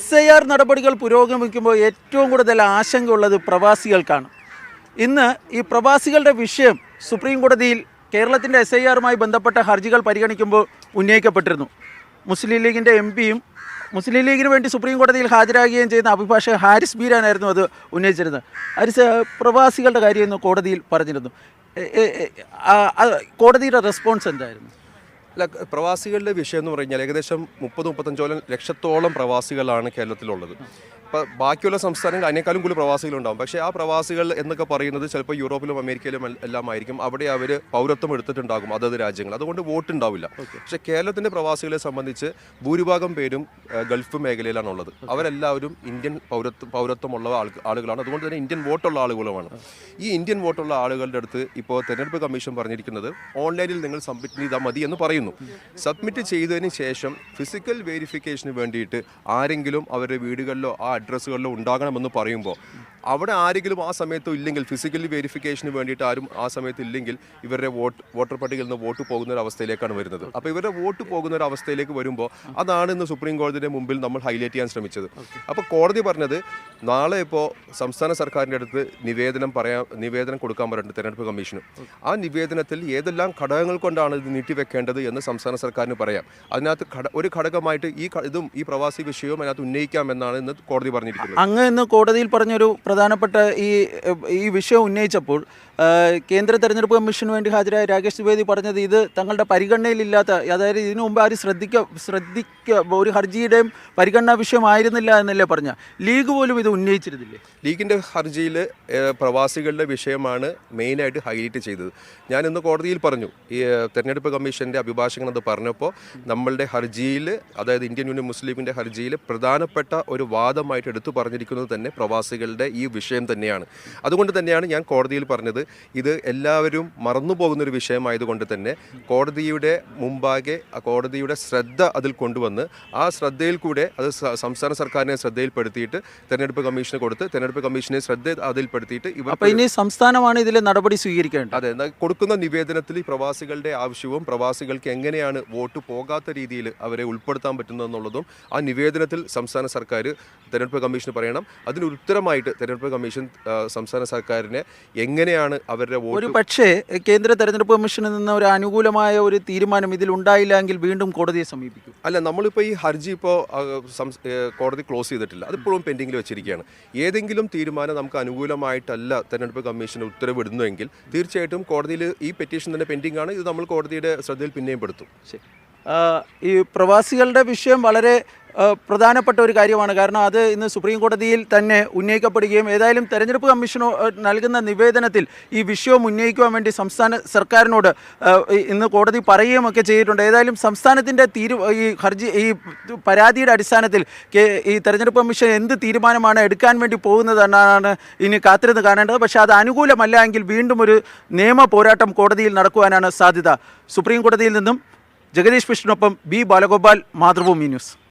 SIR നടപടികൾ പുരോഗമിക്കുമ്പോൾ ഏറ്റവും കൂടുതൽ ആശങ്കയുള്ളത് പ്രവാസികൾക്കാണ്. ഇന്ന് ഈ പ്രവാസികളുടെ വിഷയം സുപ്രീം കോടതിയിൽ കേരളത്തിൻ്റെ SIRമായി ബന്ധപ്പെട്ട ഹർജികൾ പരിഗണിക്കുമ്പോൾ ഉന്നയിക്കപ്പെട്ടിരുന്നു. മുസ്ലിം ലീഗിൻ്റെ MPയും മുസ്ലിം ലീഗിന് വേണ്ടി സുപ്രീം കോടതിയിൽ ഹാജരാകുകയും ചെയ്യുന്ന അഭിഭാഷകൻ ഹാരിസ് ബീരാനായിരുന്നു അത് ഉന്നയിച്ചിരുന്നത്. ഹാരിസ്, പ്രവാസികളുടെ കാര്യം ഇന്ന് കോടതിയിൽ പറഞ്ഞിരുന്നു. കോടതിയുടെ റെസ്പോൺസ് എന്തായിരുന്നു? അല്ല, പ്രവാസികളുടെ വിഷയം എന്ന് പറഞ്ഞാൽ ഏകദേശം 30-35 ലക്ഷത്തോളം പ്രവാസികളാണ് കേരളത്തിലുള്ളത്. ഇപ്പോൾ ബാക്കിയുള്ള സംസ്ഥാനങ്ങൾ അതിനേക്കാളും കൂടുതൽ പ്രവാസികളുണ്ടാകും. പക്ഷേ ആ പ്രവാസികൾ എന്നൊക്കെ പറയുന്നത് ചിലപ്പോൾ യൂറോപ്പിലും അമേരിക്കയിലും എല്ലാം ആയിരിക്കും. അവിടെ അവർ പൗരത്വം എടുത്തിട്ടുണ്ടാകും അതത് രാജ്യങ്ങൾ, അതുകൊണ്ട് വോട്ട് ഉണ്ടാവില്ല. പക്ഷേ കേരളത്തിൻ്റെ പ്രവാസികളെ സംബന്ധിച്ച് ഭൂരിഭാഗം പേരും ഗൾഫ് മേഖലയിലാണുള്ളത്. അവരെല്ലാവരും ഇന്ത്യൻ പൗരത്വമുള്ള ആളുകളാണ്. അതുകൊണ്ട് തന്നെ ഇന്ത്യൻ വോട്ടുള്ള ആളുകളുമാണ്. ഈ ഇന്ത്യൻ വോട്ടുള്ള ആളുകളുടെ അടുത്ത് ഇപ്പോൾ തെരഞ്ഞെടുപ്പ് കമ്മീഷൻ പറഞ്ഞിരിക്കുന്നത് ഓൺലൈനിൽ നിങ്ങൾ സബ്മിറ്റ് ചെയ്താൽ മതി എന്ന് പറയുന്നു. സബ്മിറ്റ് ചെയ്തതിന് ശേഷം ഫിസിക്കൽ വെരിഫിക്കേഷന് വേണ്ടിയിട്ട് ആരെങ്കിലും അവരുടെ വീടുകളിലോ ആ അഡ്രസ്സുകളിലോ ഉണ്ടാകണമെന്ന് പറയുമ്പോൾ അവിടെ ആരെങ്കിലും ആ സമയത്തോ ഇല്ലെങ്കിൽ, ഫിസിക്കലി വെരിഫിക്കേഷന് വേണ്ടിയിട്ട് ആരും ആ സമയത്ത് ഇല്ലെങ്കിൽ ഇവരുടെ വോട്ടർ പട്ടികയിൽ നിന്ന് വോട്ട് പോകുന്ന ഒരു അവസ്ഥയിലേക്കാണ് വരുന്നത്. അപ്പോൾ ഇവരുടെ വോട്ട് പോകുന്ന ഒരു അവസ്ഥയിലേക്ക് വരുമ്പോൾ അതാണ് ഇന്ന് സുപ്രീം കോടതിയുടെ മുമ്പിൽ നമ്മൾ ഹൈലൈറ്റ് ചെയ്യാൻ ശ്രമിച്ചത്. അപ്പോൾ കോടതി പറഞ്ഞത് നാളെ ഇപ്പോൾ സംസ്ഥാന സർക്കാരിൻ്റെ അടുത്ത് നിവേദനം കൊടുക്കാൻ പറഞ്ഞിട്ടുണ്ട് തെരഞ്ഞെടുപ്പ് കമ്മീഷന്. ആ നിവേദനത്തിൽ ഏതെല്ലാം ഘടകങ്ങൾ കൊണ്ടാണ് ഇത് നീട്ടിവെക്കേണ്ടത് എന്ന് സംസ്ഥാന സർക്കാരിന് പറയാം. അതിനകത്ത് ഒരു ഘടകമായിട്ട് ഈ പ്രവാസി വിഷയവും അതിനകത്ത് ഉന്നയിക്കാമെന്നാണ് ഇന്ന് കോടതി പറഞ്ഞിരിക്കുന്നത്. അങ്ങ് ഇന്ന് കോടതിയിൽ പറഞ്ഞൊരു പ്രധാനപ്പെട്ട ഈ വിഷയം ഉന്നയിച്ചപ്പോൾ കേന്ദ്ര തെരഞ്ഞെടുപ്പ് കമ്മീഷന് വേണ്ടി ഹാജരായ രാകേഷ് ദ്വിവേദി പറഞ്ഞത് ഇത് തങ്ങളുടെ പരിഗണനയിലില്ലാത്ത, അതായത് ഇതിനു മുമ്പ് ആരും ഒരു ഹർജിയുടെയും പരിഗണനാ വിഷയമായിരുന്നില്ല എന്നല്ലേ പറഞ്ഞ. ലീഗ് പോലും ഇത് ഉന്നയിച്ചിരുന്നില്ലേ? ലീഗിൻ്റെ ഹർജിയിൽ പ്രവാസികളുടെ വിഷയമാണ് മെയിനായിട്ട് ഹൈലൈറ്റ് ചെയ്തത്. ഞാൻ ഇന്ന് കോടതിയിൽ പറഞ്ഞു, ഈ തെരഞ്ഞെടുപ്പ് കമ്മീഷൻ്റെ അഭിഭാഷകൻ അത് പറഞ്ഞപ്പോൾ നമ്മളുടെ ഹർജിയിൽ, അതായത് ഇന്ത്യൻ യൂണിയൻ മുസ്ലിം ലീഗിൻ്റെ ഹർജിയിൽ പ്രധാനപ്പെട്ട ഒരു വാദമായിട്ട് എടുത്തു പറഞ്ഞിരിക്കുന്നത് തന്നെ പ്രവാസികളുടെ ഈ വിഷയം തന്നെയാണ്. അതുകൊണ്ട് തന്നെയാണ് ഞാൻ കോടതിയിൽ പറഞ്ഞത് ഇത് എല്ലാവരും മറന്നുപോകുന്നൊരു വിഷയമായതുകൊണ്ട് തന്നെ കോടതിയുടെ മുമ്പാകെ കോടതിയുടെ ശ്രദ്ധ അതിൽ കൊണ്ടുവന്ന് ആ ശ്രദ്ധയിൽ കൂടെ അത് സംസ്ഥാന സർക്കാരിനെ ശ്രദ്ധയിൽപ്പെടുത്തിയിട്ട് തെരഞ്ഞെടുപ്പ് കമ്മീഷന് കൊടുത്ത് തെരഞ്ഞെടുപ്പ് കമ്മീഷനെ ശ്രദ്ധ അതിൽപ്പെടുത്തിയിട്ട് ഇനി സംസ്ഥാനമാണ് ഇതിലെ നടപടി സ്വീകരിക്കേണ്ടത്. അതെ, കൊടുക്കുന്ന നിവേദനത്തിൽ ഈ പ്രവാസികളുടെ ആവശ്യവും പ്രവാസികൾക്ക് എങ്ങനെയാണ് വോട്ട് പോകാത്ത രീതിയിൽ അവരെ ഉൾപ്പെടുത്താൻ പറ്റുന്നതെന്നുള്ളതും ആ നിവേദനത്തിൽ സംസ്ഥാന സർക്കാർ തെരഞ്ഞെടുപ്പ് കമ്മീഷന് പറയണം. അതിന് ഉത്തരമായിട്ട് തെരഞ്ഞെടുപ്പ് കമ്മീഷൻ സംസ്ഥാന സർക്കാരിനെ എങ്ങനെയാണ് അവരുടെ ഒരു പക്ഷേ കേന്ദ്ര തെരഞ്ഞെടുപ്പ് കമ്മീഷനിൽ നിന്ന് ഒരു അനുകൂലമായ ഒരു തീരുമാനം ഇതിൽ ഉണ്ടായില്ലെങ്കിൽ വീണ്ടും കോടതിയെ സമീപിക്കും. അല്ല, നമ്മളിപ്പോൾ ഈ ഹർജി ഇപ്പോൾ കോടതി ക്ലോസ് ചെയ്തിട്ടില്ല, അതിപ്പോഴും പെൻഡിങ്ങിൽ വെച്ചിരിക്കുകയാണ്. ഏതെങ്കിലും തീരുമാനം നമുക്ക് അനുകൂലമായിട്ടല്ല തെരഞ്ഞെടുപ്പ് കമ്മീഷൻ ഉത്തരവിടുന്നുവെങ്കിൽ തീർച്ചയായിട്ടും കോടതിയിൽ ഈ പെറ്റീഷൻ തന്നെ പെൻഡിംഗ് ആണ്. ഇത് നമ്മൾ കോടതിയുടെ ശ്രദ്ധയിൽ പിന്നെയും പെടുത്തും. ഈ പ്രവാസികളുടെ വിഷയം വളരെ പ്രധാനപ്പെട്ട ഒരു കാര്യമാണ്. കാരണം അത് ഇന്ന് സുപ്രീം കോടതിയിൽ തന്നെ ഉന്നയിക്കപ്പെടുകയും ഏതായാലും തെരഞ്ഞെടുപ്പ് കമ്മീഷൻ നൽകുന്ന നിവേദനത്തിൽ ഈ വിഷയം ഉന്നയിക്കുവാൻ വേണ്ടി സംസ്ഥാന സർക്കാരിനോട് ഇന്ന് കോടതി പറയുകയും ഒക്കെ ചെയ്തിട്ടുണ്ട്. ഏതായാലും സംസ്ഥാനത്തിൻ്റെ ഈ പരാതിയുടെ അടിസ്ഥാനത്തിൽ ഈ തെരഞ്ഞെടുപ്പ് കമ്മീഷൻ എന്ത് തീരുമാനമാണ് എടുക്കാൻ വേണ്ടി പോകുന്നതെന്നാണ് ഇനി കാത്തിരുന്ന് കാണേണ്ടത്. പക്ഷേ അത് അനുകൂലമല്ല എങ്കിൽ വീണ്ടും ഒരു നിയമ പോരാട്ടം കോടതിയിൽ നടക്കുവാനാണ് സാധ്യത. സുപ്രീം കോടതിയിൽ നിന്നും ജഗദീഷ് കൃഷ്ണനൊപ്പം ബി ബാലഗോപാൽ, മാതൃഭൂമി ന്യൂസ്.